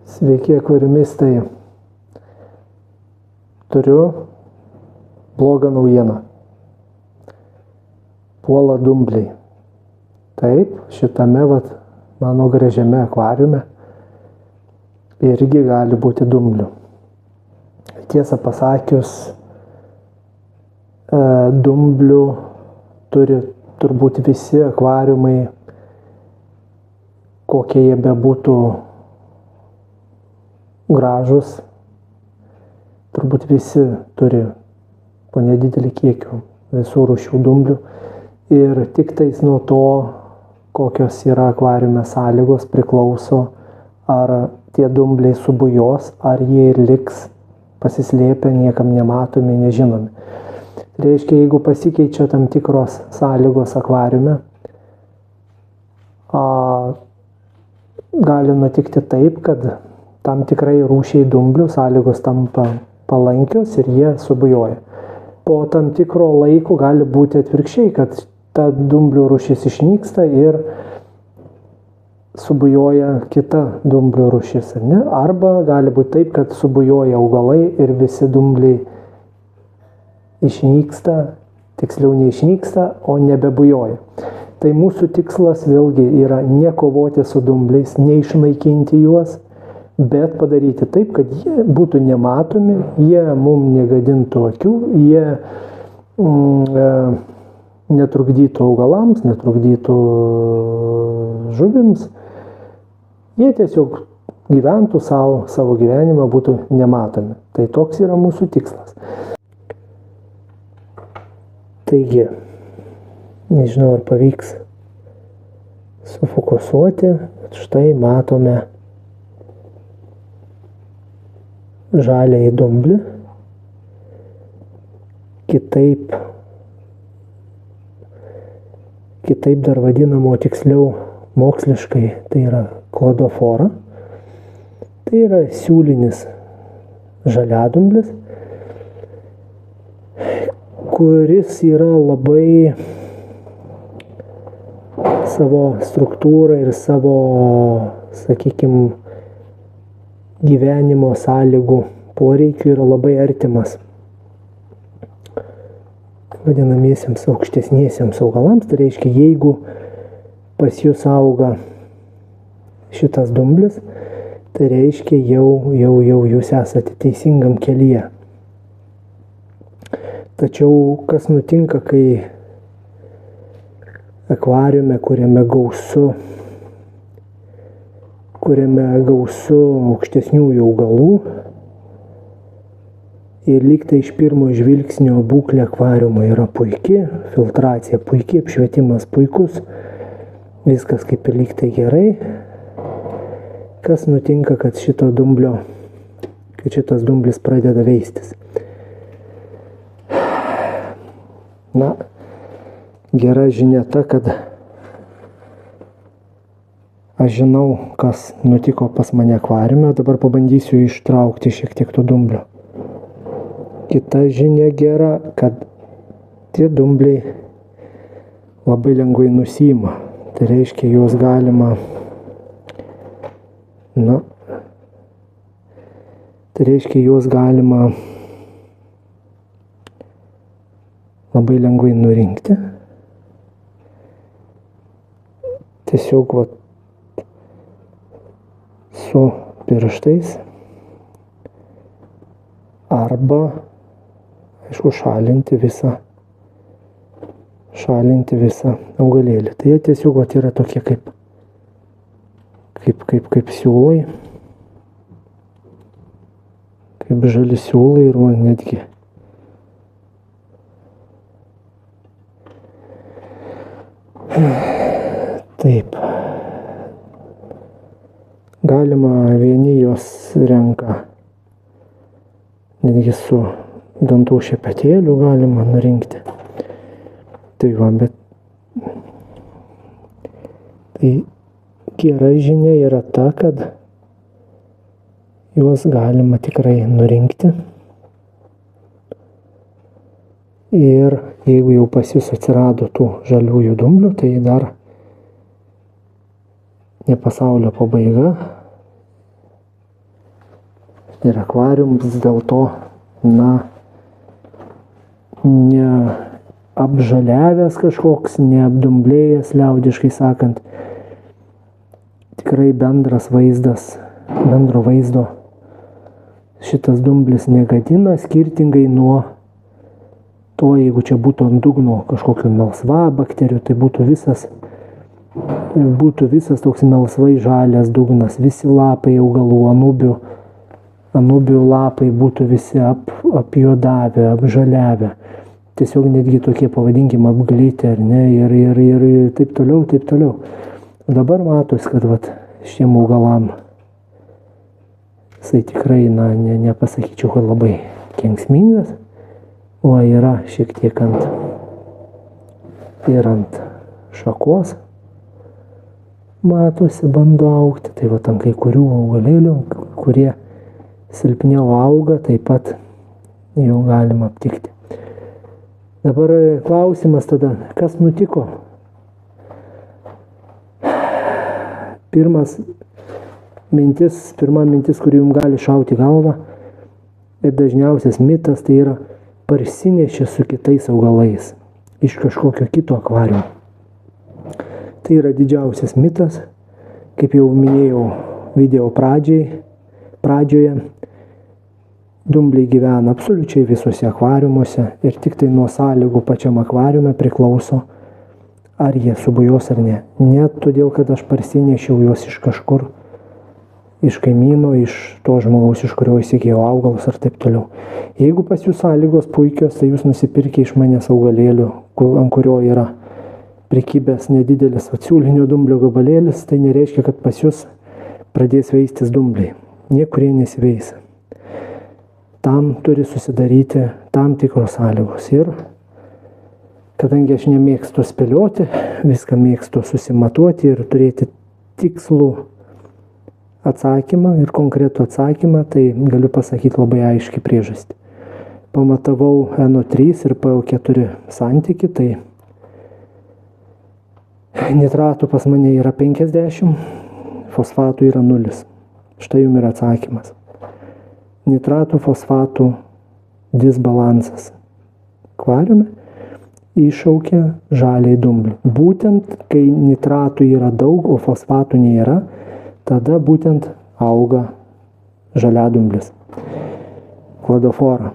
Sveiki, akvariumistai. Turiu blogą naujieną. Puola dumbliai. Taip, šitame mano gražiame akvariume irgi gali būti dumblių. Tiesą pasakius, dumblių turi turbūt visi akvariumai, kokie jie bebūtų gražus. Turbūt visi turi po nedidelį kiekį visų rūšių dumblių. Ir tik tais nuo to, kokios yra akvariume sąlygos, priklauso, ar tie dumbliai subujos, ar jie ir liks pasislėpę, niekam nematomi, nežinomi. Reiškia, jeigu pasikeičia tam tikros sąlygos akvariume, gali nutikti taip, kad tam tikrai rūšiai dumblių sąlygos tampa palankios ir jie subujoja. Po tam tikro laiko gali būti atvirkščiai, kad ta dumblių rūšis išnyksta ir subujoja kita dumblių rūšis, ar ne? Arba gali būti taip, kad subujoja augalai ir visi dumbliai išnyksta, tiksliau neišnyksta, o nebebujoja. Tai mūsų tikslas vėlgi yra nekovoti su dumbliais, neišnaikinti juos, bet padaryti taip, kad jie būtų nematomi, jie mums negadintų akių, jie netrukdytų augalams, netrukdytų žuvims. Jie tiesiog gyventų savo gyvenimą, būtų nematomi. Tai toks yra mūsų tikslas. Taigi, nežinau, ar pavyks sufokusuoti, bet štai matome žaliąjį dumblį, kitaip dar vadinamo, tiksliau moksliškai, tai yra klodofora. Tai yra siūlinis žaliadumblis, kuris yra labai savo struktūrą ir savo, sakykime, gyvenimo sąlygų poreikių yra labai artimas vadinamiesiems aukštesniesiems augalams. Tai reiškia, jeigu pas jūs auga šitas dumblis, tai reiškia, jau jūs esate teisingam kelyje. Tačiau kas nutinka, kai akvariume, kuriame gausu aukštesniųjų augalų ir lyg tai iš pirmo žvilgsnio būklė akvariumo yra puiki, filtracija puiki, apšvietimas puikus, viskas kaip ir lyg tai gerai. Kas nutinka, kad šitas dumblis pradeda veistis? Na, gera žinia ta, kad aš žinau, kas nutiko pas mane akvariume, dabar pabandysiu ištraukti šiek tiek tų dumblių. Kita žinia gera, kad tie dumbliai labai lengvai nusiima. Tai reiškia, juos galima, labai lengvai nurinkti. Tiesiog su pirštais arba, aišku, šalinti visą augalėlį. Tai jie tiesiog yra tokie kaip siūlai, kaip žali siūlai ir netgi taip. Galima, vieni jos renka netgi su dantų šepetėliu galima nurinkti. Tai bet tai gera žinia yra ta, kad juos galima tikrai nurinkti. Ir jeigu jau pas jūs atsirado tų žaliųjų dumblių, tai dar ne pasaulio pabaiga. ir akvariumas dėl to, neapžaliavęs kažkoks, neapdumblėjęs, liaudiškai sakant. Tikrai bendro vaizdo šitas dumblis negadina, skirtingai nuo to, jeigu čia būtų ant dugno kažkokių melsvabakterių, tai būtų visas toks melsvai žalias dugnas, visi lapai augalų, anubių lapai būtų visi apjuodavę, apžaliavę. Tiesiog netgi tokie, pavadinkim, apglyti, ar ne, ir taip toliau, taip toliau. Dabar matos, kad šiem augalam jisai tikrai, nepasakyčiau, kad labai kenksmingas, o yra šiek tiek ant šakos matosi, bando augti. Tai ant kai kurių augalėlių, kurie silpniau auga, taip pat jau galima aptikti. Dabar klausimas tada, kas nutiko? Pirma mintis, kuri jums gali šauti galvą, ir dažniausias mitas, tai yra parsinešė su kitais augalais iš kažkokio kito akvariumo. Tai yra didžiausias mitas, kaip jau minėjau video pradžioje, dumbliai gyvena absoliučiai visuose akvariumuose ir tik tai nuo sąlygų pačiam akvariume priklauso, ar jie subujos ar ne. Net todėl, kad aš parsinešiau juos iš kažkur, iš kaimyno, iš to žmogaus, iš kurio įsigijau augalus ar taip toliau. Jeigu pas jūs sąlygos puikios, tai jūs nusipirkite iš manęs augalėlių, ant kurio yra prikibęs nedidelis siūlinio dumblio gabalėlis, tai nereiškia, kad pas jūs pradės veistis dumbliai. Niekurie nesiveisia. Tam turi susidaryti tam tikros sąlygos. Ir kadangi aš nemėgstu spėlioti, viską mėgstu susimatuoti ir turėti tikslų atsakymą ir konkretų atsakymą, tai galiu pasakyti labai aiškiai priežastį. Pamatavau NO3 ir PO4 santyki, tai nitratų pas mane yra 50, fosfatų yra 0. Štai jums yra atsakymas. Nitratų fosfatų disbalansas akvariume iššaukia žaliai dumblį. Būtent, kai nitratų yra daug, o fosfatų nėra, tada būtent auga žaliadumblis. Cladofora.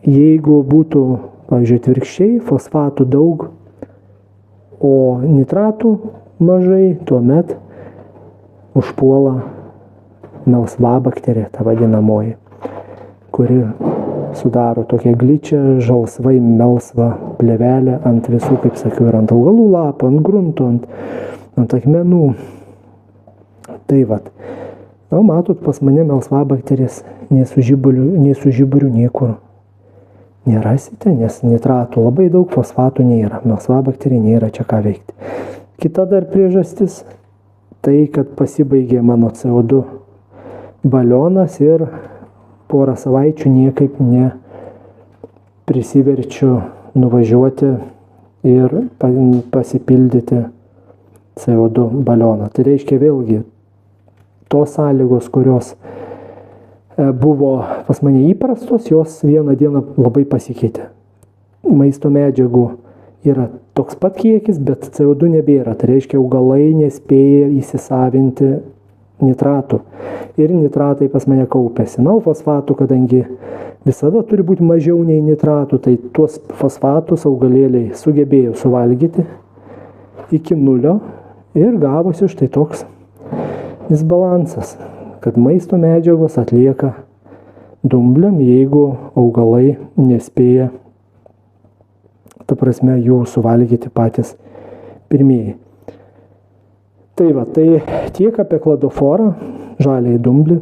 Jeigu būtų, pavyzdžiui, atvirkščiai, fosfatų daug, o nitratų mažai, tuomet užpuola melsvabakterija, ta vadinamoji, kuri sudaro tokią gličią, žalsvai melsvą plėvelę ant visų, kaip sakiau, ir ant augalų lapų, ant grunto, ant akmenų. Tai matot, pas mane melsvabakterijas nei su žiburiu niekur nerasite, nes nitratų labai daug, fosfatų nėra, melsvabakterija nėra čia ką veikti. Kita dar priežastis, tai kad pasibaigė mano CO2 balionas ir porą savaičių niekaip neprisiverčiu nuvažiuoti ir pasipildyti CO2 balioną. Tai reiškia vėlgi, tos sąlygos, kurios buvo pas mane įprastos, jos vieną dieną labai pasikeitė. Maisto medžiagų yra toks pat kiekis, bet CO2 nebėra. Tai reiškia, augalai nespėja įsisavinti nitratų. Ir nitratai pas mane kaupėsi. O fosfatų, kadangi visada turi būti mažiau nei nitratų, tai tuos fosfatus augalėliai sugebėjo suvalgyti iki 0 ir gavosi štai toks disbalansas, kad maisto medžiagos atlieka dumbliam, jeigu augalai nespėja, ta prasme, jų suvalgyti patys pirmieji. Tai tiek apie kladoforą, žaliai dumblį.